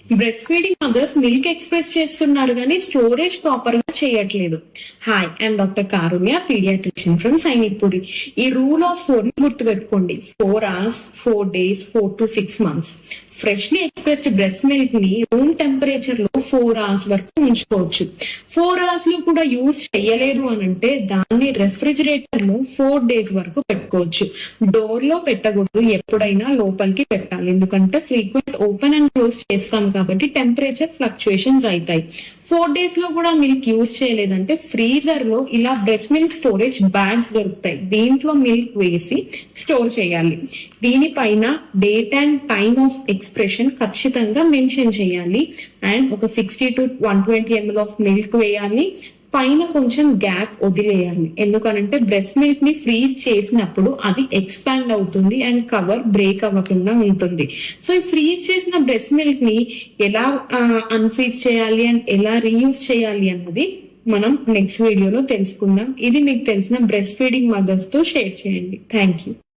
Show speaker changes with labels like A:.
A: Breast feeding mother's milk express చేస్తున్నారు కానీ storage proper గా చేయట్లేదు. Hi, I'm doctor Karunya, paediatrician from Sainikpuri. ఈ రూల్ ఆఫ్ 4 ని గుర్తుపెట్టుకోండి. 4 hours, 4 days, 4 to 6 months. Freshly expressed breast milk ని రూమ్ టెంపరేచర్ లో 4 hours వరకు ఉంచుకోవచ్చు. 4 hours లో కూడా యూజ్ చేయలేదు అని అంటే దాన్ని రెఫ్రిజిరేటర్ లో 4 days వరకు పెట్టుకోవచ్చు. డోర్ లో పెట్టకూడదు, ఎప్పుడైనా లోపలికి పెట్టాలి. ఎందుకంటే ఫ్రీక్వెంట్ ఓపెన్ అండ్ క్లోజ్ చేస్తాం కాబట్టి టెంపరేచర్ ఫ్లక్చుయేషన్స్ అవుతాయి. 4 days లో కూడా మిల్క్ యూజ్ చేయలేదంటే ఫ్రీజర్ లో ఇలా బ్రెస్ట్ మిల్క్ స్టోరేజ్ బ్యాగ్స్ దొరుకుతాయి. దీంట్లో మిల్క్ వేసి స్టోర్ చేయాలి. దీనిపైన date and time of expression ఖచ్చితంగా మెన్షన్ చేయాలి. అండ్ ఒక 60 to 120 ml ఆఫ్ మిల్క్ వేయాలి. పైన కొంచెం గ్యాప్ వదిలేయాలి. ఎందుకనంటే బ్రెస్ట్ మిల్క్ ని ఫ్రీజ్ చేసినప్పుడు అది ఎక్స్పాండ్ అవుతుంది అండ్ కవర్ బ్రేక్ అవ్వకుండా ఉంటుంది. సో ఈ ఫ్రీజ్ చేసిన బ్రెస్ట్ మిల్క్ ని ఎలా అన్ఫ్రీజ్ చేయాలి అండ్ ఎలా రీయూజ్ చేయాలి అన్నది మనం నెక్స్ట్ వీడియోలో తెలుసుకుందాం. ఇది మీకు తెలిసిన బ్రెస్ట్ ఫీడింగ్ మదర్స్ తో షేర్ చేయండి. Thank you.